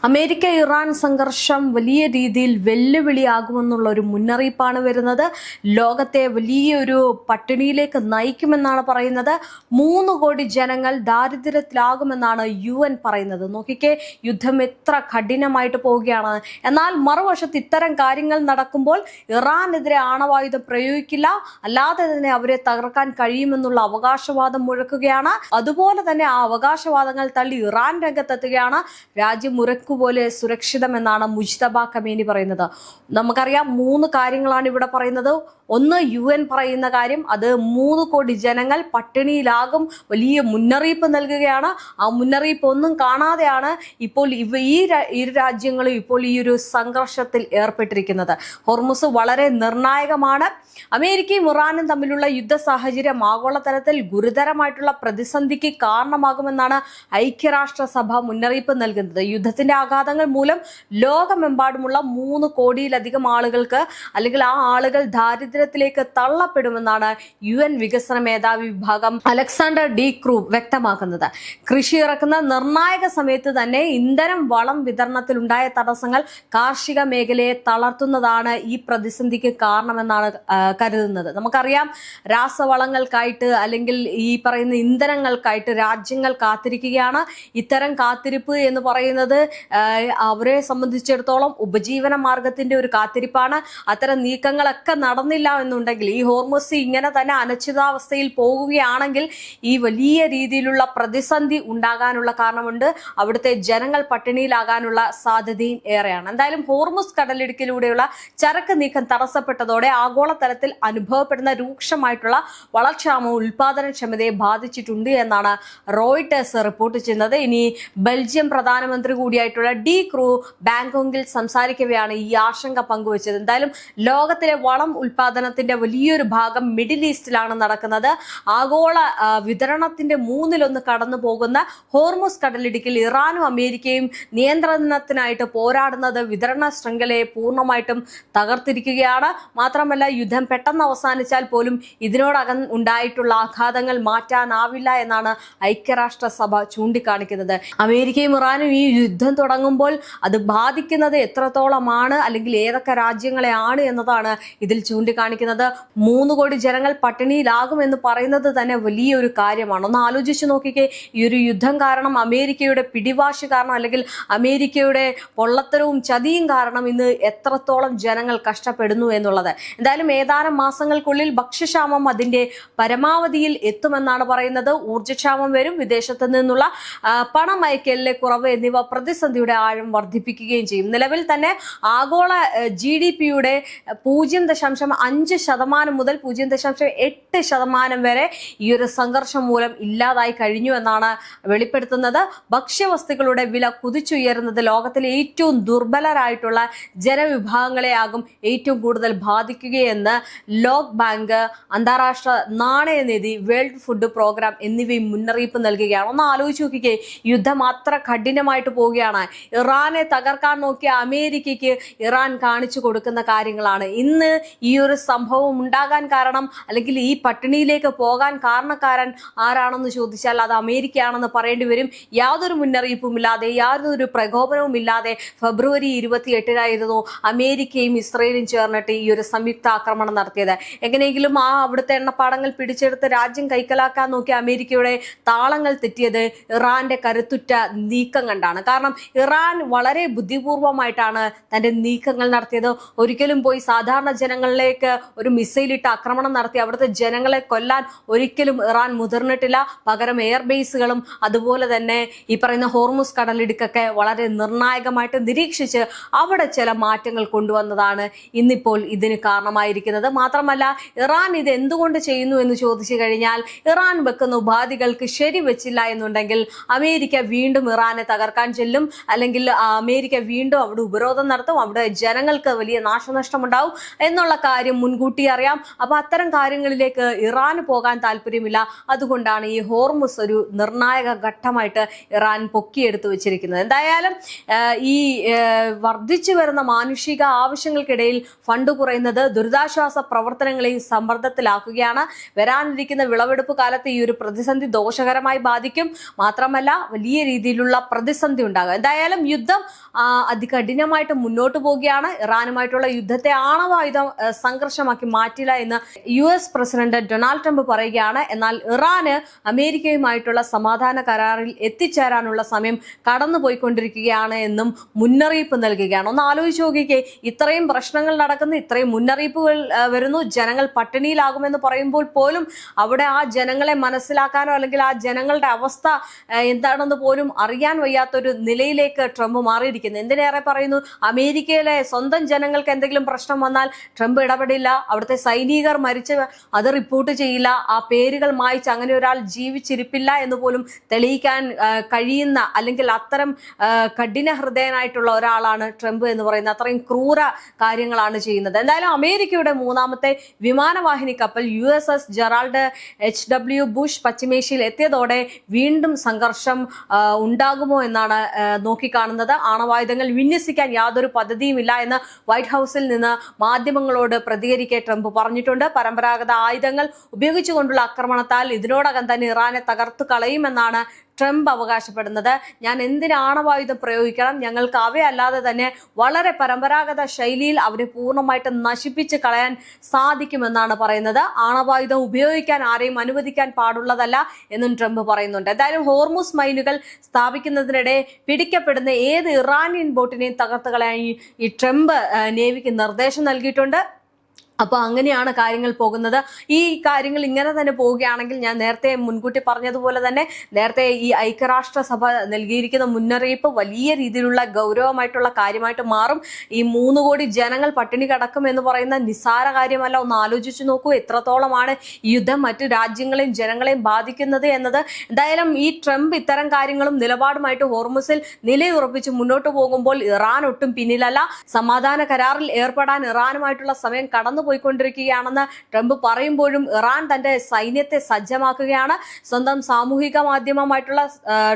America Iran സംഘർഷം വലിയ രീതിയിൽ വെല്ലുവിളിയാകുമെന്നുള്ള ഒരു മുന്നറിയിപ്പാണ് വരുന്നത്. ലോകത്തെ വലിയൊരു പട്ടിണിയിലേക്ക് നയിക്കുമെന്നാണ് പറയുന്നത്. 3 കോടി ജനങ്ങൾ ദാരിദ്ര്യത്തിലാകുമെന്നാണ് UN പറയുന്നത്. നോക്കിക്കേ, യുദ്ധം എത്ര കഠിനമായിട്ട് പോവുകയാണ്. എന്നാൽ മറുവശത്ത് ഇത്തരം കാര്യങ്ങൾ നടക്കുമ്പോൾ ഇറാനെതിരെ ആണവായുധം പ്രയോഗിക്കില്ല, അല്ലാതെ തന്നെ അവരെ തകർക്കാൻ കഴിയുമെന്നുള്ള അവകാശവാദം മുഴക്കുകയാണ്. അതുപോലെ തന്നെ ആ അവകാശവാദങ്ങൾ തള്ളി ഇറാൻ രംഗത്തെത്തുകയാണ്. രാജ്യം പോലെ സുരക്ഷിതമെന്നാണ് മുജ്തബ ഖമേനി പറയുന്നത്. നമുക്കറിയാം 3 കാര്യങ്ങളാണ് ഇവിടെ പറയുന്നത്. ഒന്ന്, UN പറയുന്ന കാര്യം, അത് 3 കോടി ജനങ്ങൾ പട്ടിണിയിലാകും, വലിയ മുന്നറിയിപ്പ് നൽകുകയാണ്. ആ മുന്നറിയിപ്പ് ഒന്നും കാണാതെയാണ് ഇപ്പോൾ ഇരു രാജ്യങ്ങളും ഇപ്പോൾ ഈ ഒരു സംഘർഷത്തിൽ ഏർപ്പെട്ടിരിക്കുന്നത്. ഹോർമുസ് വളരെ നിർണായകമാണ്. അമേരിക്കയും ഇറാനും തമ്മിലുള്ള യുദ്ധ സാഹചര്യം ആഗോളതലത്തിൽ ഗുരുതരമായിട്ടുള്ള പ്രതിസന്ധിക്ക് കാരണമാകുമെന്നാണ് ഐക്യരാഷ്ട്രസഭ മുന്നറിയിപ്പ് നൽകുന്നത്. യുദ്ധത്തിന്റെ ആഘാതങ്ങൾ മൂലം ലോകമെമ്പാടുമുള്ള 3 കോടിയിലധികം ആളുകൾക്ക് അല്ലെങ്കിൽ ആ ആളുകൾ ദാരിദ്ര്യത്തിലേക്ക് തള്ളപ്പെടുമെന്നാണ് UN വികസന മേധാവി വിഭാഗം അലക്സാണ്ടർ ഡി ക്രൂ വ്യക്തമാക്കുന്നത്. കൃഷി ഇറക്കുന്ന നിർണായക സമയത്ത് തന്നെ ഇന്ധനം വളം വിതരണത്തിൽ ഉണ്ടായ തടസ്സങ്ങൾ കാർഷിക മേഖലയെ തളർത്തുന്നതാണ് ഈ പ്രതിസന്ധിക്ക് കാരണമെന്നാണ് കരുതുന്നത്. നമുക്കറിയാം, രാസവളങ്ങൾക്കായിട്ട് അല്ലെങ്കിൽ ഈ പറയുന്ന ഇന്ധനങ്ങൾക്കായിട്ട് രാജ്യങ്ങൾ കാത്തിരിക്കുകയാണ്. ഇത്തരം കാത്തിരിപ്പ് എന്ന് പറയുന്നത് അവരെ സംബന്ധിച്ചിടത്തോളം ഉപജീവന മാർഗത്തിന്റെ ഒരു കാത്തിരിപ്പാണ്. അത്തരം നീക്കങ്ങളൊക്കെ നടന്നില്ല എന്നുണ്ടെങ്കിൽ, ഈ ഹോർമുസ് ഇങ്ങനെ തന്നെ അനിശ്ചിതാവസ്ഥയിൽ പോകുകയാണെങ്കിൽ ഈ വലിയ രീതിയിലുള്ള പ്രതിസന്ധി ഉണ്ടാകാനുള്ള കാരണമുണ്ട്. അവിടുത്തെ ജനങ്ങൾ പട്ടിണിയിലാകാനുള്ള സാധ്യതയും ഏറെയാണ്. എന്തായാലും ഹോർമുസ് കടലിടുക്കിലൂടെയുള്ള ചരക്ക് നീക്കം തടസ്സപ്പെട്ടതോടെ ആഗോളതലത്തിൽ അനുഭവപ്പെടുന്ന രൂക്ഷമായിട്ടുള്ള വളർച്ചാമവും ഉൽപാദനക്ഷമതയെ ബാധിച്ചിട്ടുണ്ട് എന്നാണ് റോയിട്ടേഴ്സ് റിപ്പോർട്ട് ചെയ്യുന്നത്. ഇനി ബെൽജിയം പ്രധാനമന്ത്രി കൂടിയായിട്ടുള്ള ഡി ക്രൂ ബാങ്കോക്കിൽ സംസാരിക്കവെയാണ് ഈ ആശങ്ക പങ്കുവച്ചത്. എന്തായാലും ലോകത്തിലെ വളം ഉൽപാദനത്തിന്റെ വലിയൊരു ഭാഗം മിഡിൽ ഈസ്റ്റിലാണ് നടക്കുന്നത്. ആഗോള വിതരണത്തിന്റെ 1/3 കടന്നു പോകുന്ന ഹോർമുസ് കടലിടുക്കിൽ ഇറാനും അമേരിക്കയും നിയന്ത്രണത്തിനായിട്ട് പോരാടുന്നത് വിതരണ ശൃംഖലയെ പൂർണ്ണമായിട്ടും തകർത്തിരിക്കുകയാണ്. മാത്രമല്ല, യുദ്ധം പെട്ടെന്ന് അവസാനിച്ചാൽ പോലും ഇതിനോടകം ഉണ്ടായിട്ടുള്ള ആഘാതങ്ങൾ മാറ്റാനാവില്ല എന്നാണ് ഐക്യരാഷ്ട്രസഭ ചൂണ്ടിക്കാണിക്കുന്നത്. അമേരിക്കയും ഇറാനും ഈ യുദ്ധം തുടങ്ങുമ്പോൾ അത് ബാധിക്കുന്നത് എത്രത്തോളമാണ് അല്ലെങ്കിൽ ഏതൊക്കെ രാജ്യങ്ങളെയാണ് എന്നതാണ് ഇതിൽ ചൂണ്ടിക്കാണിക്കുന്നത്. 3 കോടി ജനങ്ങൾ പട്ടിണിയിലാകുമെന്ന് പറയുന്നത് തന്നെ വലിയൊരു കാര്യമാണ്. ഒന്ന് ആലോചിച്ച് നോക്കിക്കേ, ഈ ഒരു യുദ്ധം കാരണം, അമേരിക്കയുടെ പിടിവാശി കാരണം അല്ലെങ്കിൽ അമേരിക്കയുടെ പൊള്ളത്തരവും ചതിയും കാരണം ഇന്ന് എത്രത്തോളം ജനങ്ങൾ കഷ്ടപ്പെടുന്നു എന്നുള്ളത്. എന്തായാലും ഏതാനും മാസങ്ങൾക്കുള്ളിൽ ഭക്ഷ്യക്ഷാമം അതിന്റെ പരമാവധിയിൽ എത്തുമെന്നാണ് പറയുന്നത്. ഊർജ്ജക്ഷാമം വരും, വിദേശത്ത് നിന്നുള്ള പണമയക്കലിലെ കുറവ് എന്നിവ പ്രതിസന്ധിയുടെ ആഴം വർദ്ധിപ്പിക്കുകയും ചെയ്യും. നിലവിൽ തന്നെ ആഗോള GDPയുടെ 0.5% മുതൽ 0.8% വരെ ഈ ഒരു സംഘർഷം മൂലം ഇല്ലാതായി കഴിഞ്ഞു എന്നാണ് വെളിപ്പെടുത്തുന്നത്. ഭക്ഷ്യവസ്തുക്കളുടെ വില കുതിച്ചുയരുന്നത് ലോകത്തിലെ ഏറ്റവും ദുർബലരായിട്ടുള്ള ജനവിഭാഗങ്ങളെയാകും ഏറ്റവും കൂടുതൽ ബാധിക്കുകയെന്ന് ലോക് ബാങ്ക്, അന്താരാഷ്ട്ര നാണയനിധി, വേൾഡ് ഫുഡ് പ്രോഗ്രാം എന്നിവയും മുന്നറിയിപ്പ് നൽകുകയാണ്. ഒന്ന് ആലോചിച്ച് നോക്കിക്കേ, യുദ്ധം അത്ര കഠിനമായിട്ട് പോവുകയാണ്. ഇറാനെ തകർക്കാൻ നോക്കിയ അമേരിക്കയ്ക്ക് ഇറാൻ കാണിച്ചു കൊടുക്കുന്ന കാര്യങ്ങളാണ്. ഇന്ന് ഈ ഒരു സംഭവം ഉണ്ടാകാൻ കാരണം അല്ലെങ്കിൽ ഈ പട്ടിണിയിലേക്ക് പോകാൻ കാരണക്കാരൻ ആരാണെന്ന് ചോദിച്ചാൽ അത് അമേരിക്കയാണെന്ന് പറയേണ്ടി വരും. യാതൊരു മുന്നറിയിപ്പും ഇല്ലാതെ, യാതൊരു പ്രകോപനവും ഇല്ലാതെ ഫെബ്രുവരി 28 അമേരിക്കയും ഇസ്രയേലും ചേർന്നിട്ട് ഈ ഒരു സംയുക്ത ആക്രമണം നടത്തിയത്. എങ്ങനെയെങ്കിലും അവിടുത്തെ എണ്ണപ്പാടങ്ങൾ പിടിച്ചെടുത്ത് രാജ്യം കൈക്കലാക്കാൻ നോക്കിയ അമേരിക്കയുടെ താളങ്ങൾ തെറ്റിയത് ഇറാന്റെ കരുത്തുറ്റ നീക്കം കണ്ടാണ്. കാരണം ഇറാൻ വളരെ ബുദ്ധിപൂർവമായിട്ടാണ് തന്റെ നീക്കങ്ങൾ നടത്തിയത്. ഒരിക്കലും പോയി സാധാരണ ജനങ്ങളിലേക്ക് ഒരു മിസൈലിട്ട് ആക്രമണം നടത്തി അവിടുത്തെ ജനങ്ങളെ കൊല്ലാൻ ഒരിക്കലും ഇറാൻ മുതിർന്നിട്ടില്ല. പകരം എയർബേസുകളും അതുപോലെ തന്നെ ഈ പറയുന്ന ഹോർമുസ് കടലിടുക്കൊക്കെ വളരെ നിർണായകമായിട്ട് നിരീക്ഷിച്ച് അവിടെ ചില മാറ്റങ്ങൾ കൊണ്ടുവന്നതാണ് ഇന്നിപ്പോൾ ഇതിന് കാരണമായിരിക്കുന്നത്. മാത്രമല്ല, ഇറാൻ ഇത് എന്തുകൊണ്ട് ചെയ്യുന്നു എന്ന് ചോദിച്ചു കഴിഞ്ഞാൽ, ഇറാൻ വെക്കുന്ന ഉപാധികൾക്ക് ശരിവെച്ചില്ല എന്നുണ്ടെങ്കിൽ അമേരിക്ക വീണ്ടും ഇറാനെ തകർക്കാൻ ചെല്ലും, അല്ലെങ്കിൽ അമേരിക്ക വീണ്ടും അവിടെ ഉപരോധം നടത്തും, അവിടെ ജനങ്ങൾക്ക് വലിയ നാശനഷ്ടമുണ്ടാവും എന്നുള്ള കാര്യം മുൻകൂട്ടി അറിയാം. അപ്പൊ അത്തരം കാര്യങ്ങളിലേക്ക് ഇറാന് പോകാൻ താല്പര്യമില്ല. അതുകൊണ്ടാണ് ഈ ഹോർമുസ് ഒരു നിർണായക ഘട്ടമായിട്ട് ഇറാൻ പൊക്കിയെടുത്തു വെച്ചിരിക്കുന്നത്. എന്തായാലും ഈ വർദ്ധിച്ചു വരുന്ന മാനുഷിക ആവശ്യങ്ങൾക്കിടയിൽ ഫണ്ട് കുറയുന്നത് ദുരിതാശ്വാസ പ്രവർത്തനങ്ങളെയും സമ്മർദ്ദത്തിലാക്കുകയാണ്. വരാനിരിക്കുന്ന വിളവെടുപ്പ് കാലത്ത് ഈ ഒരു പ്രതിസന്ധി ദോഷകരമായി ബാധിക്കും. മാത്രമല്ല, വലിയ രീതിയിലുള്ള പ്രതിസന്ധി ഉണ്ടാകും. എന്തായാലും യുദ്ധം അതികഠിനമായിട്ട് മുന്നോട്ട് പോവുകയാണ്. ഇറാനുമായിട്ടുള്ള യുദ്ധത്തെ ആണവായുധ സംഘർഷമാക്കി മാറ്റില്ല എന്ന് US പ്രസിഡന്റ് ഡൊണാൾഡ് ട്രംപ് പറയുകയാണ്. എന്നാൽ ഇറാന് അമേരിക്കയുമായിട്ടുള്ള സമാധാന കരാറിൽ എത്തിച്ചേരാനുള്ള സമയം കടന്നുപോയിക്കൊണ്ടിരിക്കുകയാണ് എന്നും മുന്നറിയിപ്പ് നൽകുകയാണ്. ഒന്ന് ആലോചിച്ച് നോക്കിക്കേ, ഇത്രയും പ്രശ്നങ്ങൾ നടക്കുന്നു, ഇത്രയും മുന്നറിയിപ്പുകൾ വരുന്നു, ജനങ്ങൾ പട്ടിണിയിലാകുമെന്ന് പറയുമ്പോൾ പോലും അവിടെ ആ ജനങ്ങളെ മനസ്സിലാക്കാനോ അല്ലെങ്കിൽ ആ ജനങ്ങളുടെ അവസ്ഥ എന്താണെന്ന് പോലും അറിയാൻ വയ്യാത്തൊരു നിലയിലേക്ക് ട്രംപ് മാറിയിരിക്കുന്നു. എന്തിനേറെ പറയുന്നു, അമേരിക്കയിലെ സ്വന്തം ജനങ്ങൾക്ക് എന്തെങ്കിലും പ്രശ്നം വന്നാൽ ട്രംപ് ഇടപെടില്ല, അവിടുത്തെ സൈനികർ മരിച്ച് അത് റിപ്പോർട്ട് ചെയ്യില്ല, ആ പേരുകൾ മായ്ച്ച് അങ്ങനെ ഒരാൾ ജീവിച്ചിരിപ്പില്ല എന്ന് പോലും തെളിയിക്കാൻ കഴിയുന്ന അല്ലെങ്കിൽ അത്തരം കഠിന ഹൃദയനായിട്ടുള്ള ഒരാളാണ് ട്രംപ് എന്ന് പറയുന്നത്. അത്രയും ക്രൂര കാര്യങ്ങളാണ് ചെയ്യുന്നത്. എന്തായാലും അമേരിക്കയുടെ മൂന്നാമത്തെ വിമാനവാഹിനി കപ്പൽ USS ജെറാൾഡ് HW ബുഷ് പശ്ചിമേഷ്യയിൽ എത്തിയതോടെ വീണ്ടും സംഘർഷം ഉണ്ടാകുമോ എന്നാണ് നോക്കിക്കാണുന്നത്. ആണവായുധങ്ങൾ വിന്യസിക്കാൻ യാതൊരു പദ്ധതിയുമില്ല എന്ന് വൈറ്റ് ഹൗസിൽ നിന്ന് മാധ്യമങ്ങളോട് പ്രതികരിക്കെ ട്രംപ് പറഞ്ഞിട്ടുണ്ട്. പരമ്പരാഗത ആയുധങ്ങൾ ഉപയോഗിച്ചുകൊണ്ടുള്ള ആക്രമണത്താൽ ഇതിനോടകം തന്നെ ഇറാനെ തകർത്തു കളയുമെന്നാണ് ട്രംപ് അവകാശപ്പെടുന്നത്. ഞാൻ എന്തിന് ആണവായുധം പ്രയോഗിക്കണം, ഞങ്ങൾക്ക് അവയല്ലാതെ തന്നെ വളരെ പരമ്പരാഗത ശൈലിയിൽ അവരെ പൂർണ്ണമായിട്ട് നശിപ്പിച്ച് കളയാൻ സാധിക്കുമെന്നാണ് പറയുന്നത്. ആണവായുധം ഉപയോഗിക്കാൻ ആരെയും അനുവദിക്കാൻ പാടുള്ളതല്ല എന്നും ട്രംപ് പറയുന്നുണ്ട്. എന്തായാലും ഹോർമുസ് മൈനുകൾ സ്ഥാപിക്കുന്നതിനിടെ പിടിക്കപ്പെടുന്ന ഏത് ഇറാനിയൻ ബോട്ടിനെയും തകർത്ത് കളയാൻ ഈ ട്രംപ് നേവിക്ക് നിർദ്ദേശം നൽകിയിട്ടുണ്ട്. അപ്പോൾ അങ്ങനെയാണ് കാര്യങ്ങൾ പോകുന്നത്. ഈ കാര്യങ്ങൾ ഇങ്ങനെ തന്നെ പോവുകയാണെങ്കിൽ ഞാൻ നേരത്തെ മുൻകൂട്ടി പറഞ്ഞതുപോലെ തന്നെ നേരത്തെ ഈ ഐക്യരാഷ്ട്രസഭ നൽകിയിരിക്കുന്ന മുന്നറിയിപ്പ് വലിയ രീതിയിലുള്ള ഗൗരവമായിട്ടുള്ള കാര്യമായിട്ട് മാറും. ഈ 3 കോടി ജനങ്ങൾ പട്ടിണി കിടക്കും എന്ന് പറയുന്ന നിസ്സാര കാര്യമല്ല. ഒന്ന് ആലോചിച്ചു നോക്കൂ, എത്രത്തോളമാണ് ഈ യുദ്ധം മറ്റു രാജ്യങ്ങളെയും ജനങ്ങളെയും ബാധിക്കുന്നത് എന്നത്. എന്തായാലും ഈ ട്രംപ് ഇത്തരം കാര്യങ്ങളും നിലപാടുമായിട്ട് ഹോർമുസിൽ നിലയുറപ്പിച്ച് മുന്നോട്ട് പോകുമ്പോൾ ഇറാൻ ഒട്ടും പിന്നിലല്ല. സമാധാന കരാറിൽ ഏർപ്പെടാൻ ഇറാനുമായിട്ടുള്ള സമയം പോയിക്കൊണ്ടിരിക്കുകയാണെന്ന് ട്രംപ് പറയുമ്പോഴും ഇറാൻ തന്റെ സൈന്യത്തെ സജ്ജമാക്കുകയാണ്. സ്വന്തം സാമൂഹിക മാധ്യമമായിട്ടുള്ള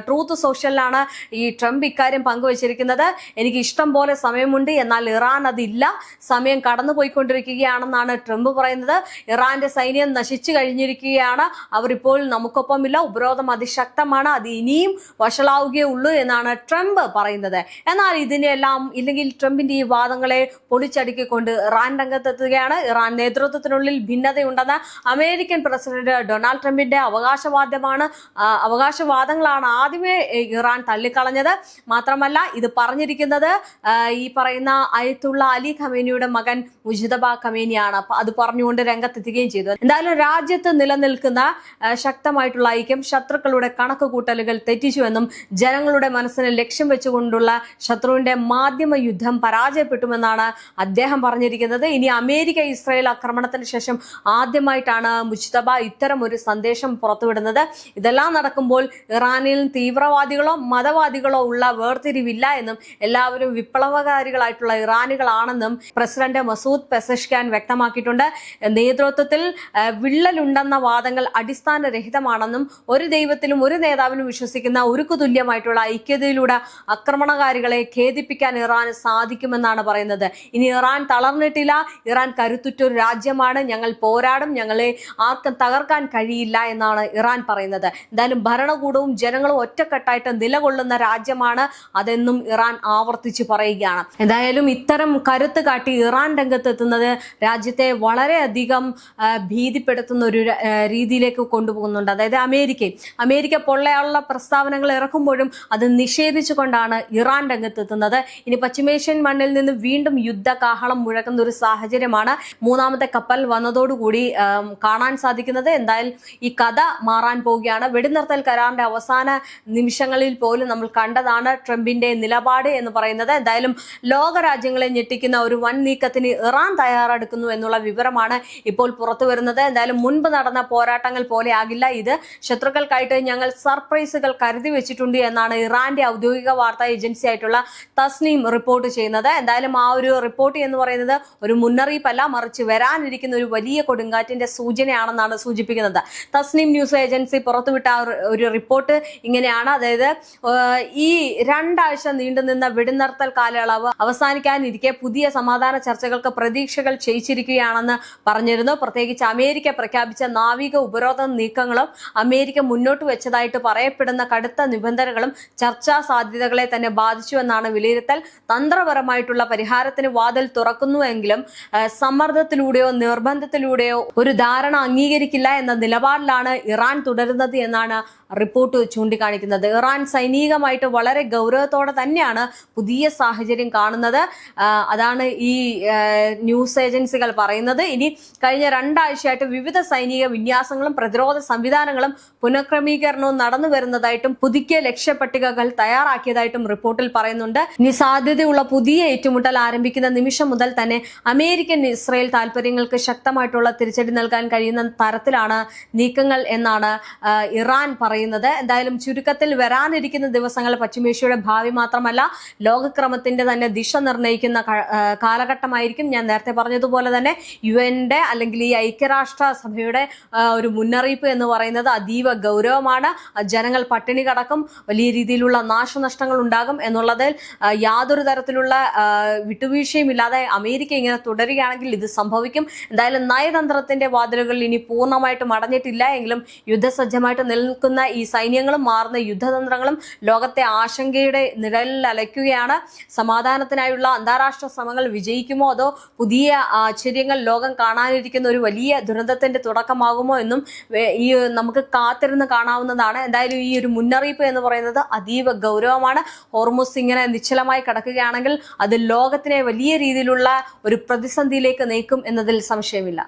ട്രൂത്ത് സോഷ്യലിലാണ് ഈ ട്രംപ് ഇക്കാര്യം പങ്കുവച്ചിരിക്കുന്നത്. എനിക്ക് ഇഷ്ടം പോലെ സമയമുണ്ട്, എന്നാൽ ഇറാൻ അതില്ല, സമയം കടന്നുപോയിക്കൊണ്ടിരിക്കുകയാണെന്നാണ് ട്രംപ് പറയുന്നത്. ഇറാന്റെ സൈന്യം നശിച്ചു കഴിഞ്ഞിരിക്കുകയാണ്, അവർ ഇപ്പോൾ നമുക്കൊപ്പമില്ല, ഉപരോധം അതിശക്തമാണ്, അത് ഇനിയും വഷളാവുകയുള്ളൂ എന്നാണ് ട്രംപ് പറയുന്നത്. എന്നാൽ ഇതിനെല്ലാം ഇല്ലെങ്കിൽ ട്രംപിന്റെ ഈ വാദങ്ങളെ പൊളിച്ചടുക്കിക്കൊണ്ട് ഇറാൻ രംഗത്തെത്തുകയാണ്. ഇറാൻ നേതൃത്വത്തിനുള്ളിൽ ഭിന്നതയുണ്ടെന്ന് അമേരിക്കൻ പ്രസിഡന്റ് ഡൊണാൾഡ് ട്രംപിന്റെ അവകാശവാദങ്ങളാണ് ആദ്യമേ ഇറാൻ തള്ളിക്കളഞ്ഞത്. മാത്രമല്ല ഇത് പറഞ്ഞിരിക്കുന്നത് ഈ പറയുന്ന അയത്തുള്ള അലി ഖമേനിയുടെ മകൻ മുജ്തബ ഖമേനിയാണ്. അത് പറഞ്ഞുകൊണ്ട് രംഗത്തെത്തുകയും ചെയ്തു. എന്തായാലും രാജ്യത്ത് നിലനിൽക്കുന്ന ശക്തമായിട്ടുള്ള ഐക്യം ശത്രുക്കളുടെ കണക്കുകൂട്ടലുകൾ തെറ്റിച്ചുവെന്നും ജനങ്ങളുടെ മനസ്സിനെ ലക്ഷ്യം വെച്ചുകൊണ്ടുള്ള ശത്രുവിന്റെ മാധ്യമ യുദ്ധം പരാജയപ്പെട്ടുമെന്നാണ് അദ്ദേഹം പറഞ്ഞിരിക്കുന്നത്. ഇനി അമേരിക്ക ഇസ്രായേൽ ആക്രമണത്തിന് ശേഷം ആദ്യമായിട്ടാണ് മുജ്തബ ഇത്തരം ഒരു സന്ദേശം പുറത്തുവിടുന്നത്. ഇതെല്ലാം നടക്കുമ്പോൾ ഇറാനിൽ തീവ്രവാദികളോ മതവാദികളോ ഉള്ള വേർതിരിവില്ല എന്നും എല്ലാവരും വിപ്ലവകാരികളായിട്ടുള്ള ഇറാനികളാണെന്നും പ്രസിഡന്റ് മസൂദ് പെസഷ്കിയാൻ വ്യക്തമാക്കിയിട്ടുണ്ട്. നേതൃത്വത്തിൽ വിള്ളലുണ്ടെന്ന വാദങ്ങൾ അടിസ്ഥാനരഹിതമാണെന്നും ഒരു ദൈവത്തിലും ഒരു നേതാവിനും വിശ്വസിക്കുന്ന ഉരുക്കുതുല്യമായിട്ടുള്ള ഐക്യതയിലൂടെ ആക്രമണകാരികളെ ഖേദിപ്പിക്കാൻ ഇറാന് സാധിക്കുമെന്നാണ് പറയുന്നത്. ഇനി ഇറാൻ തളർന്നിട്ടില്ല, ഇറാൻ കരുത്തുറ്റൊരു രാജ്യമാണ്, ഞങ്ങൾ പോരാടും, ഞങ്ങളെ ആർക്കും തകർക്കാൻ കഴിയില്ല എന്നാണ് ഇറാൻ പറയുന്നത്. എന്തായാലും ഭരണകൂടവും ജനങ്ങളും ഒറ്റക്കെട്ടായിട്ട് നിലകൊള്ളുന്ന രാജ്യമാണ് അതെന്നും ഇറാൻ ആവർത്തിച്ച് പറയുകയാണ്. എന്തായാലും ഇത്തരം കരുത്ത് കാട്ടി ഇറാൻ രംഗത്തെത്തുന്നത് രാജ്യത്തെ വളരെയധികം ഭീതിപ്പെടുത്തുന്ന ഒരു രീതിയിലേക്ക് കൊണ്ടുപോകുന്നുണ്ട്. അതായത് അമേരിക്ക പൊള്ളയാളുള്ള പ്രസ്താവനകൾ ഇറക്കുമ്പോഴും അത് നിഷേധിച്ചുകൊണ്ടാണ് ഇറാൻ രംഗത്തെത്തുന്നത്. ഇനി പശ്ചിമേഷ്യൻ മണ്ണിൽ നിന്ന് വീണ്ടും യുദ്ധകാഹളം മുഴക്കുന്ന ഒരു സാഹചര്യമാണ് മൂന്നാമത്തെ കപ്പൽ വന്നതോടുകൂടി കാണാൻ സാധിക്കുന്നത്. എന്തായാലും ഈ കഥ മാറാൻ പോവുകയാണ്. വെടിനിർത്തൽ കരാറിന്റെ അവസാന നിമിഷങ്ങളിൽ പോലും നമ്മൾ കണ്ടതാണ് ട്രംപിന്റെ നിലപാട് എന്ന് പറയുന്നത്. എന്തായാലും ലോകരാജ്യങ്ങളെ ഞെട്ടിക്കുന്ന ഒരു വൻ നീക്കത്തിന് ഇറാൻ തയ്യാറെടുക്കുന്നു എന്നുള്ള വിവരമാണ് ഇപ്പോൾ പുറത്തു വരുന്നത്. എന്തായാലും മുൻപ് നടന്ന പോരാട്ടങ്ങൾ പോലെ ആകില്ല ഇത്, ശത്രുക്കൾക്കായിട്ട് ഞങ്ങൾ സർപ്രൈസുകൾ കരുതി വെച്ചിട്ടുണ്ട് എന്നാണ് ഇറാന്റെ ഔദ്യോഗിക വാർത്താ ഏജൻസി ആയിട്ടുള്ള തസ്നീം റിപ്പോർട്ട് ചെയ്യുന്നത്. എന്തായാലും ആ ഒരു റിപ്പോർട്ട് എന്ന് പറയുന്നത് ഒരു മുന്നറിയിപ്പല്ല, മറിച്ച് വരാനിരിക്കുന്ന ഒരു വലിയ കൊടുങ്കാറ്റിന്റെ സൂചനയാണെന്നാണ് സൂചിപ്പിക്കുന്നത്. തസ്നീം ന്യൂസ് ഏജൻസി പുറത്തുവിട്ട ഒരു റിപ്പോർട്ട് ഇങ്ങനെയാണ്. അതായത് ഈ 2 ആഴ്ച നീണ്ടുനിന്ന വെടിനിർത്തൽ കാലയളവ് അവസാനിക്കാനിരിക്കെ പുതിയ സമാധാന ചർച്ചകൾക്ക് പ്രതീക്ഷകൾ ക്ഷയിച്ചിരിക്കുകയാണെന്ന് പറഞ്ഞിരുന്നു. പ്രത്യേകിച്ച് അമേരിക്ക പ്രഖ്യാപിച്ച നാവിക ഉപരോധ നീക്കങ്ങളും അമേരിക്ക മുന്നോട്ട് വെച്ചതായിട്ട് പറയപ്പെടുന്ന കടുത്ത നിബന്ധനകളും ചർച്ചാ സാധ്യതകളെ തന്നെ ബാധിച്ചുവെന്നാണ് വിലയിരുത്തൽ. തന്ത്രപരമായിട്ടുള്ള പരിഹാരത്തിന് വാതിൽ തുറക്കുന്നുവെങ്കിലും സമ്മർദ്ദത്തിലൂടെയോ നിർബന്ധത്തിലൂടെയോ ഒരു ധാരണ അംഗീകരിക്കില്ല എന്ന നിലപാടിലാണ് ഇറാൻ തുടരുന്നത് എന്നാണ് റിപ്പോർട്ട് ചൂണ്ടിക്കാണിക്കുന്നത്. ഇറാൻ സൈനികമായിട്ട് വളരെ ഗൗരവത്തോടെ തന്നെയാണ് പുതിയ സാഹചര്യം കാണുന്നത്. അതാണ് ഈ ന്യൂസ് ഏജൻസികൾ പറയുന്നത്. ഇനി കഴിഞ്ഞ 2 ആഴ്ചയായിട്ട് വിവിധ സൈനിക വിന്യാസങ്ങളും പ്രതിരോധ സംവിധാനങ്ങളും പുനഃക്രമീകരണവും നടന്നു വരുന്നതായിട്ടും പുതുക്കിയ ലക്ഷ്യപട്ടികകൾ തയ്യാറാക്കിയതായിട്ടും റിപ്പോർട്ടിൽ പറയുന്നുണ്ട്. ഇനി സാധ്യതയുള്ള പുതിയ ഏറ്റുമുട്ടൽ ആരംഭിക്കുന്ന നിമിഷം മുതൽ തന്നെ അമേരിക്കൻ ഇസ്രായേൽ താല്പര്യങ്ങൾക്ക് ശക്തമായിട്ടുള്ള തിരിച്ചടി നൽകാൻ കഴിയുന്ന തരത്തിലാണ് നീക്കങ്ങൾ എന്നാണ് ഇറാൻ പറയുന്നത്. എന്തായാലും ചുരുക്കത്തിൽ വരാനിരിക്കുന്ന ദിവസങ്ങൾ പശ്ചിമേഷ്യയുടെ ഭാവി മാത്രമല്ല ലോകക്രമത്തിന്റെ തന്നെ ദിശ നിർണ്ണയിക്കുന്ന കാലഘട്ടമായിരിക്കും. ഞാൻ നേരത്തെ പറഞ്ഞതുപോലെ തന്നെ യുഎന്റെ അല്ലെങ്കിൽ ഈ ഐക്യരാഷ്ട്ര സഭയുടെ ഒരു മുന്നറിയിപ്പ് എന്ന് പറയുന്നത് അതീവ ഗൗരവമാണ്. ജനങ്ങൾ പട്ടിണി കടക്കും, വലിയ രീതിയിലുള്ള നാശനഷ്ടങ്ങൾ ഉണ്ടാകും എന്നുള്ളതിൽ യാതൊരു തരത്തിലുള്ള വിട്ടുവീഴ്ചയും ഇല്ലാതെ അമേരിക്ക ഇങ്ങനെ തുടരുകയാണെങ്കിൽ ഇത് സംഭവിക്കും. എന്തായാലും നയതന്ത്രത്തിന്റെ വാതിലുകൾ ഇനി പൂർണ്ണമായിട്ടും അടഞ്ഞിട്ടില്ല എങ്കിലും യുദ്ധസജ്ജമായിട്ട് നിൽക്കുന്ന ഈ സൈന്യങ്ങളും മാറുന്ന യുദ്ധതന്ത്രങ്ങളും ലോകത്തെ ആശങ്കയുടെ നിഴലിൽ അലയ്ക്കുകയാണ്. സമാധാനത്തിനായുള്ള അന്താരാഷ്ട്ര ശ്രമങ്ങൾ വിജയിക്കുമോ അതോ പുതിയ ആശ്ചര്യങ്ങൾ ലോകം കാണാനിരിക്കുന്ന ഒരു വലിയ ദുരന്തത്തിന്റെ തുടക്കമാകുമോ എന്നും ഈ നമുക്ക് കാത്തിരുന്ന് കാണാവുന്നതാണ്. എന്തായാലും ഈ ഒരു മുന്നറിയിപ്പ് എന്ന് പറയുന്നത് അതീവ ഗൗരവമാണ്. ഹോർമുസ് ഇങ്ങനെ നിശ്ചലമായി കിടക്കുകയാണെങ്കിൽ അത് ലോകത്തിനെ വലിയ രീതിയിലുള്ള ഒരു പ്രതിസന്ധിയിലേക്ക് നയിക്കും എന്നതിൽ സംശയമില്ല.